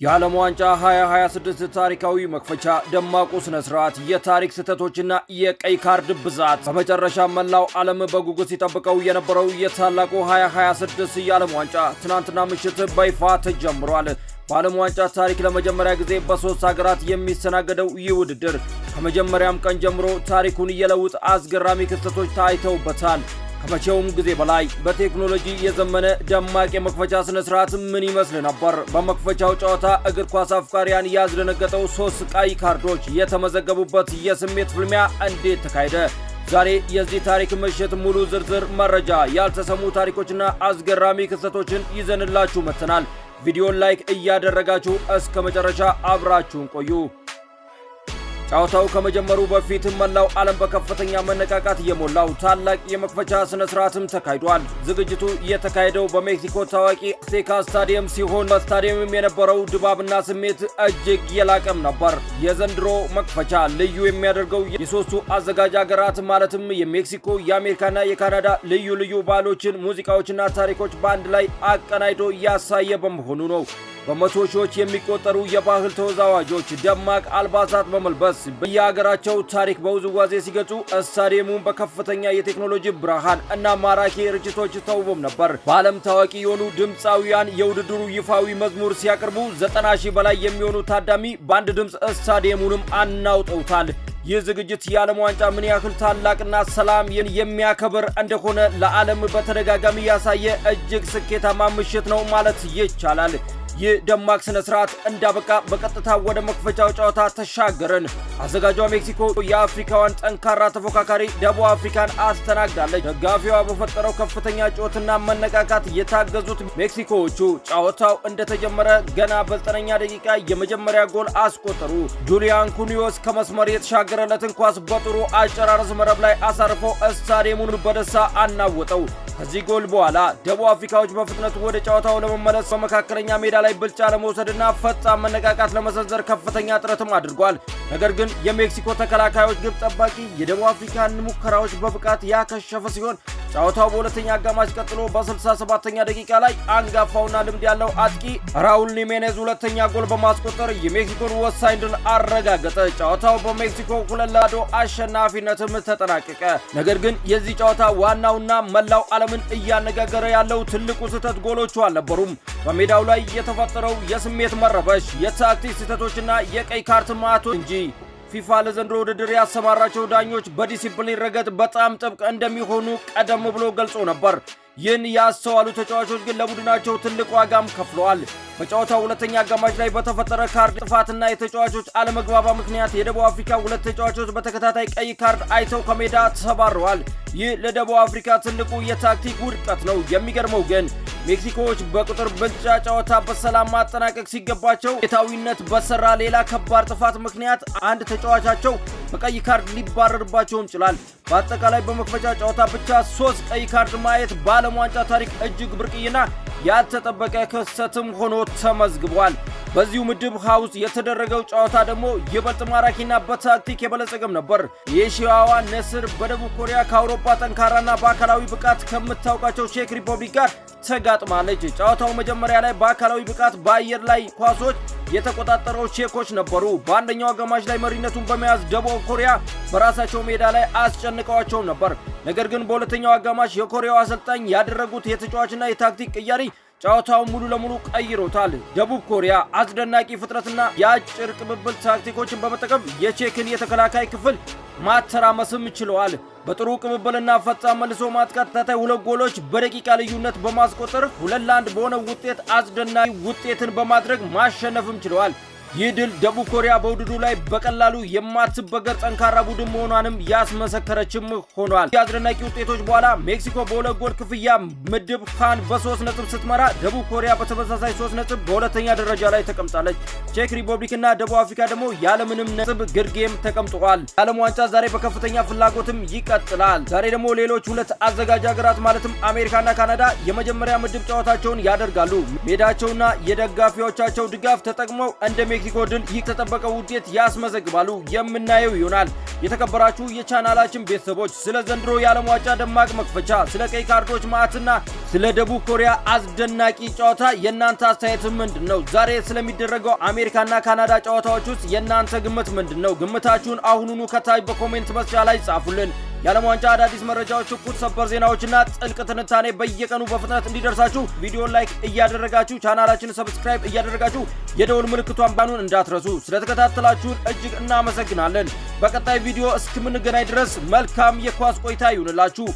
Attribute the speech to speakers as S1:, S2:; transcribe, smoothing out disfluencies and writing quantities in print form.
S1: የዓለም ዋንጫ 2026 ታሪካዊ መክፈቻ ደማቁ ስነ ስርዓት የታሪክ ስህተቶችና የቀይ ካርድ ብዛት በመጨረሻ መላው ዓለም በጉጉት ሲጠብቀው የነበረው የታላቁ 2026 የዓለም ዋንጫ ትናንትና ምሽት በይፋ ተጀምሯል። በዓለም ዋንጫ ታሪክ ለመጀመሪያ ጊዜ በሶስት ሀገራት የሚስተናገደው ይህ ውድድር ከመጀመሪያም ቀን ጀምሮ ታሪኩን የለውጥ አስገራሚ ክስተቶች ታይተውበታል። ከመቼውም ጊዜ በላይ በቴክኖሎጂ የዘመነ ደማቅ የመክፈቻ ስነ ስርዓት ምን ይመስል ነበር? በመክፈቻው ጨዋታ እግር ኳስ አፍቃሪያን ያስደነገጠው 3 ቀይ ካርዶች የተመዘገቡበት የስሜት ፍልሚያ እንዴት ተካሄደ? ዛሬ የዚህ ታሪክ ምሽት ሙሉ ዝርዝር መረጃ፣ ያልተሰሙ ታሪኮችና አስገራሚ ክስተቶችን ይዘንላችሁ መጥተናል። ቪዲዮን ላይክ እያደረጋችሁ እስከ መጨረሻ አብራችሁን ቆዩ። ጨዋታው ከመጀመሩ በፊት መላው ዓለም በከፍተኛ መነቃቃት የሞላው ታላቅ የመክፈቻ ስነ ስርዓትም ተካሂዷል። ዝግጅቱ የተካሄደው በሜክሲኮ ታዋቂ አዝቴካ ስታዲየም ሲሆን በስታዲየምም የነበረው ድባብና ስሜት እጅግ የላቀም ነበር። የዘንድሮ መክፈቻ ልዩ የሚያደርገው የሶስቱ አዘጋጅ ሀገራት ማለትም የሜክሲኮ፣ የአሜሪካና የካናዳ ልዩ ልዩ ባህሎችን፣ ሙዚቃዎችና ታሪኮች በአንድ ላይ አቀናይዶ እያሳየ በመሆኑ ነው። በመቶ ሺዎች የሚቆጠሩ የባህል ተወዛዋዦች ደማቅ አልባሳት በመልበስ በየሀገራቸው ታሪክ በውዝዋዜ ሲገልጹ ስታዲየሙን በከፍተኛ የቴክኖሎጂ ብርሃን እና ማራኪ ርችቶች ተውቦም ነበር። በዓለም ታዋቂ የሆኑ ድምፃዊያን የውድድሩ ይፋዊ መዝሙር ሲያቀርቡ 90 ሺህ በላይ የሚሆኑ ታዳሚ በአንድ ድምፅ ስታዲየሙንም አናውጠውታል። ይህ ዝግጅት የዓለም ዋንጫ ምን ያህል ታላቅና ሰላም የሚያከብር እንደሆነ ለዓለም በተደጋጋሚ ያሳየ እጅግ ስኬታማ ምሽት ነው ማለት ይቻላል። ይህ ደማቅ ስነ ስርዓት እንዳበቃ በቀጥታ ወደ መክፈቻው ጨዋታ ተሻገርን። አዘጋጇ ሜክሲኮ የአፍሪካዋን ጠንካራ ተፎካካሪ ደቡብ አፍሪካን አስተናግዳለች። ደጋፊዋ በፈጠረው ከፍተኛ ጩኸትና መነቃቃት የታገዙት ሜክሲኮዎቹ ጨዋታው እንደተጀመረ ገና በ9ኛ ደቂቃ የመጀመሪያ ጎል አስቆጠሩ። ጁሊያን ኩኒዮስ ከመስመር የተሻገረለትን ኳስ በጥሩ አጨራረስ መረብ ላይ አሳርፎ ስታዲየሙን በደስታ አናወጠው። ከዚህ ጎል በኋላ ደቡብ አፍሪካዎች በፍጥነት ወደ ጨዋታው ለመመለስ በመካከለኛ ሜዳ ላይ ብልጫ ለመውሰድና ፈጣን መነቃቃት ለመሰንዘር ከፍተኛ ጥረትም አድርጓል። ነገር ግን የሜክሲኮ ተከላካዮች ግብ ጠባቂ የደቡብ አፍሪካን ሙከራዎች በብቃት ያከሸፈ ሲሆን ጨዋታው በሁለተኛ አጋማሽ ቀጥሎ በ67ኛ ደቂቃ ላይ አንጋፋውና ልምድ ያለው አጥቂ ራውል ኒሜኔዝ ሁለተኛ ጎል በማስቆጠር የሜክሲኮን ወሳኝ ድል አረጋገጠ። ጨዋታው በሜክሲኮ 2-0 አሸናፊነትም ተጠናቀቀ። ነገር ግን የዚህ ጨዋታ ዋናውና መላው ዓለምን እያነጋገረ ያለው ትልቁ ስህተት ጎሎቹ አልነበሩም። በሜዳው ላይ የተፈጠረው የስሜት መረበሽ፣ የታክቲክ ስህተቶችና የቀይ ካርድ ማቶች እንጂ። ፊፋ ለዘንድሮ ውድድር ያሰማራቸው ዳኞች በዲሲፕሊን ረገድ በጣም ጥብቅ እንደሚሆኑ ቀደም ብሎ ገልጾ ነበር። ይህን ያስተዋሉ ተጫዋቾች ግን ለቡድናቸው ትልቅ ዋጋም ከፍለዋል። በጨዋታው ሁለተኛ አጋማሽ ላይ በተፈጠረ ካርድ ጥፋትና የተጫዋቾች አለመግባባ ምክንያት የደቡብ አፍሪካ 2 ተጫዋቾች በተከታታይ ቀይ ካርድ አይተው ከሜዳ ተሰባረዋል። ይህ ለደቡብ አፍሪካ ትልቁ የታክቲክ ውድቀት ነው። የሚገርመው ግን ሜክሲኮዎች በቁጥር ብልጫ ጨዋታ በሰላም ማጠናቀቅ ሲገባቸው የታዊነት በሰራ ሌላ ከባድ ጥፋት ምክንያት አንድ ተጫዋቻቸው በቀይ ካርድ ሊባረርባቸውም ችሏል። በአጠቃላይ በመክፈቻ ጨዋታ ብቻ 3 ቀይ ካርድ ማየት በዓለም ዋንጫ ታሪክ እጅግ ብርቅይና ያልተጠበቀ ክስተትም ሆኖ ተመዝግቧል። በዚሁ ምድብ ሀውስ የተደረገው ጨዋታ ደግሞ ይበልጥ ማራኪና በታክቲክ የበለጸገም ነበር። የኤሽያዋ ንስር በደቡብ ኮሪያ ከአውሮፓ ጠንካራና በአካላዊ ብቃት ከምታውቃቸው ቼክ ሪፐብሊክ ጋር ተጋጥማለች። ጨዋታው መጀመሪያ ላይ በአካላዊ ብቃት በአየር ላይ ኳሶች የተቆጣጠረው ቼኮች ነበሩ። በአንደኛው አጋማሽ ላይ መሪነቱን በመያዝ ደቡብ ኮሪያ በራሳቸው ሜዳ ላይ አስጨንቀዋቸው ነበር። ነገር ግን በሁለተኛው አጋማሽ የኮሪያው አሰልጣኝ ያደረጉት የተጫዋችና የታክቲክ ቅያሪ ጨዋታውን ሙሉ ለሙሉ ቀይሮታል። ደቡብ ኮሪያ አስደናቂ ፍጥነትና የአጭር ቅብብል ታክቲኮችን በመጠቀም የቼክን የተከላካይ ክፍል ማተራመስም ችለዋል። በጥሩ ቅብብልና ፈጣን መልሶ ማጥቃት ተከታታይ 2 ጎሎች በደቂቃ ልዩነት በማስቆጠር 2-1 በሆነ ውጤት አስደናቂ ውጤትን በማድረግ ማሸነፍም ችለዋል። ይህ ድል ደቡብ ኮሪያ በውድድሩ ላይ በቀላሉ የማትበገር ጠንካራ ቡድን መሆኗንም ያስመሰከረችም ሆኗል። የአስደናቂ ውጤቶች በኋላ ሜክሲኮ በ2 ጎል ክፍያ ምድብ ሃን በ3 ነጥብ ስትመራ፣ ደቡብ ኮሪያ በተመሳሳይ 3 ነጥብ በሁለተኛ ደረጃ ላይ ተቀምጣለች። ቼክ ሪፐብሊክና ደቡብ አፍሪካ ደግሞ ያለምንም ነጥብ ግርጌም ተቀምጠዋል። የዓለም ዋንጫ ዛሬ በከፍተኛ ፍላጎትም ይቀጥላል። ዛሬ ደግሞ ሌሎች 2 አዘጋጅ ሀገራት ማለትም አሜሪካና ካናዳ የመጀመሪያ ምድብ ጨዋታቸውን ያደርጋሉ። ሜዳቸውና የደጋፊዎቻቸው ድጋፍ ተጠቅመው እንደ የሜክሲኮ ድል የተጠበቀው ውጤት ያስመዘግባሉ የምናየው ይሆናል። የተከበራችሁ የቻናላችን ቤተሰቦች ስለ ዘንድሮ የዓለም ዋንጫ ደማቅ መክፈቻ፣ ስለ ቀይ ካርዶች ማዕትና ስለ ደቡብ ኮሪያ አስደናቂ ጨዋታ የእናንተ አስተያየት ምንድነው? ዛሬ ስለሚደረገው አሜሪካና ካናዳ ጨዋታዎች ውስጥ የእናንተ ግምት ምንድነው? ግምታችሁን አሁኑኑ ከታች በኮሜንት መስጫ ላይ ጻፉልን። የዓለም ዋንጫ አዳዲስ መረጃዎች፣ ትኩስ ሰበር ዜናዎችና ጥልቅ ትንታኔ በየቀኑ በፍጥነት እንዲደርሳችሁ ቪዲዮን ላይክ እያደረጋችሁ ቻናላችንን ሰብስክራይብ እያደረጋችሁ የደውል ምልክቷን ባኑን እንዳትረሱ። ስለተከታተላችሁን እጅግ እናመሰግናለን። በቀጣይ ቪዲዮ እስከምንገናኝ ድረስ መልካም የኳስ ቆይታ ይሁንላችሁ።